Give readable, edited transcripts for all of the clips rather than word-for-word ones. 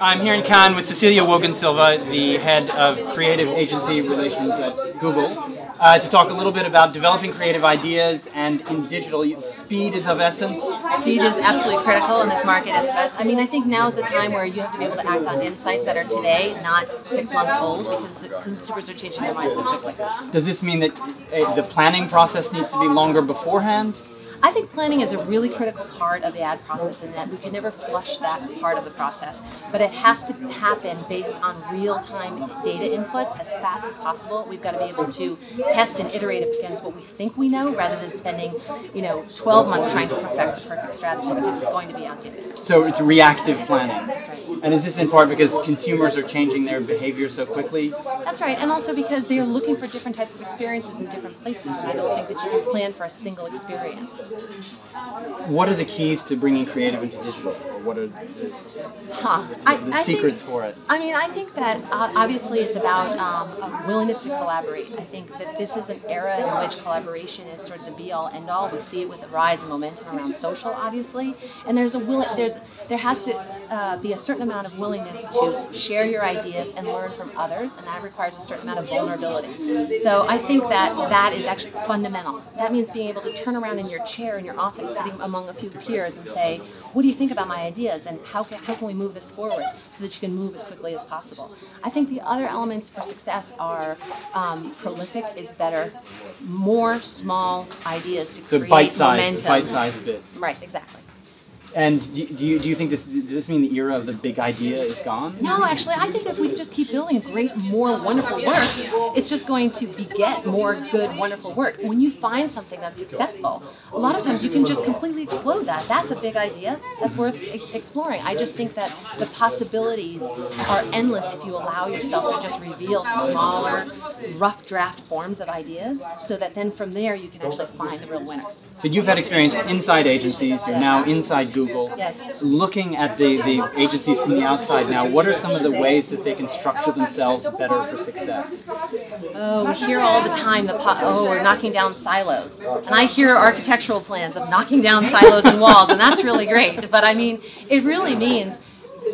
I'm here in Cannes with Cecilia Wogan-Silva, the head of creative agency relations at Google, to talk a little bit about developing creative ideas. And in digital, speed is of essence. Speed is absolutely critical in this market. I mean, I think now is the time where you have to be able to act on insights that are today, not 6 months old, because consumers are changing their minds so quickly. Does this mean that the planning process needs to be longer beforehand? I think planning is a really critical part of the ad process, in that we can never flush that part of the process. But it has to happen based on real-time data inputs as fast as possible. We've got to be able to test and iterate against what we think we know, rather than spending 12 months trying to perfect the perfect strategy, because it's going to be outdated. So it's reactive planning. That's right. And is this in part because consumers are changing their behavior so quickly? That's right, and also because they're looking for different types of experiences in different places, and I don't think that you can plan for a single experience. What are the keys to bringing creative into digital? Or what are the secrets for it? I mean, I think that obviously it's about a willingness to collaborate. I think that this is an era in which collaboration is sort of the be-all, end-all. We see it with the rise in momentum around social, obviously, and there has to be a certain amount of willingness to share your ideas and learn from others, and that requires a certain amount of vulnerability. So I think that is actually fundamental. That means being able to turn around in your chair in your office, sitting among a few peers, and say, what do you think about my ideas, and how can we move this forward so that you can move as quickly as possible. I think the other elements for success are prolific is better, more small ideas to create momentum. So bite-sized bits. Right, exactly. And do you think does this mean the era of the big idea is gone? No, actually, I think if we just keep building great, more wonderful work, it's just going to beget more good, wonderful work. When you find something that's successful, a lot of times you can just completely explode that. That's a big idea. That's worth exploring. I just think that the possibilities are endless if you allow yourself to just reveal smaller, rough draft forms of ideas, so that then from there you can actually find the real winner. So you've had experience inside agencies. You're now inside Google. Yes. Looking at the agencies from the outside now, what are some of the ways that they can structure themselves better for success? Oh, we hear all the time, we're knocking down silos. And I hear architectural plans of knocking down silos and walls, and that's really great. But I mean, it really means,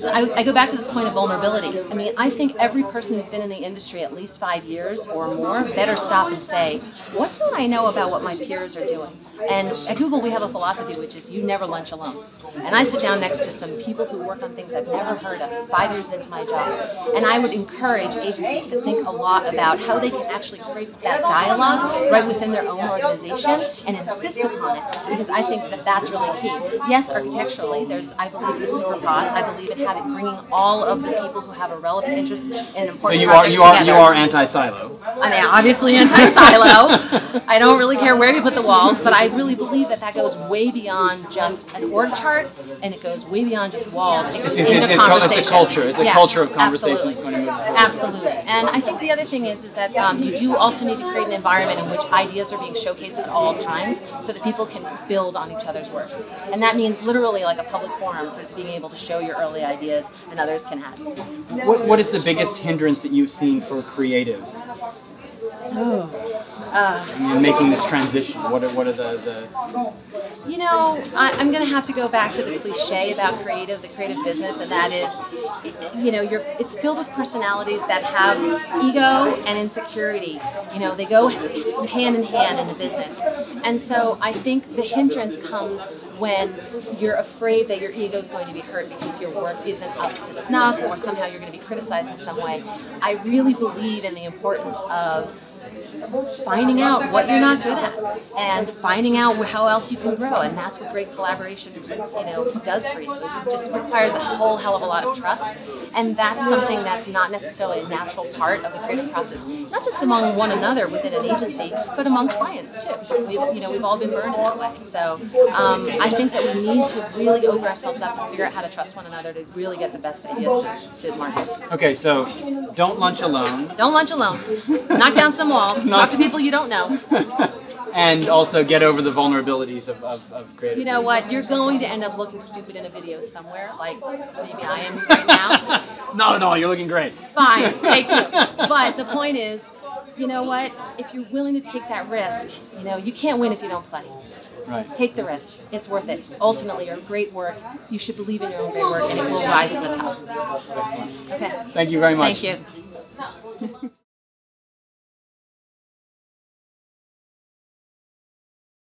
I go back to this point of vulnerability. I mean, I think every person who's been in the industry at least 5 years or more better stop and say, what do I know about what my peers are doing? And at Google, we have a philosophy, which is you never lunch alone. And I sit down next to some people who work on things I've never heard of 5 years into my job. And I would encourage agencies to think a lot about how they can actually create that dialogue right within their own organization and insist upon it, because I think that that's really key. Yes, architecturally, I believe in the superpod. I believe in bringing all of the people who have a relevant interest in an important project together. You are anti-silo. I mean, obviously anti-silo. I don't really care where you put the walls, but I really believe that goes way beyond just an org chart, and it goes way beyond just walls. It goes into conversation. It's a culture. It's a culture of conversation that's going to move forward. Absolutely. And I think the other thing is that you do also need to create an environment in which ideas are being showcased at all times, so that people can build on each other's work. And that means literally like a public forum for being able to show your early ideas and others can have. What is the biggest hindrance that you've seen for creatives? Making this transition, what are the... You know, I'm going to have to go back to the cliche about the creative business, and that is, it's filled with personalities that have ego and insecurity. They go hand in hand in the business. And so I think the hindrance comes when you're afraid that your ego is going to be hurt because your work isn't up to snuff, or somehow you're going to be criticized in some way. I really believe in the importance of finding out what you're not good at and finding out how else you can grow, and that's what great collaboration does for you. It just requires a whole hell of a lot of trust, and that's something that's not necessarily a natural part of the creative process, not just among one another within an agency, but among clients too. We've all been burned in that way. So I think that we need to really open ourselves up and figure out how to trust one another to really get the best ideas to market. Okay, so don't lunch alone. Don't lunch alone. Knock down some walls. Talk to people you don't know. And also get over the vulnerabilities of creative. You know what? You're going to end up looking stupid in a video somewhere, like maybe I am right now. No, you're looking great. Fine, thank you. But the point is, you know what? If you're willing to take that risk, you know, you can't win if you don't play. Right. Take the risk. It's worth it. Ultimately, your great work, you should believe in your own great work, and it will rise to the top. Excellent. Okay. Thank you very much. Thank you.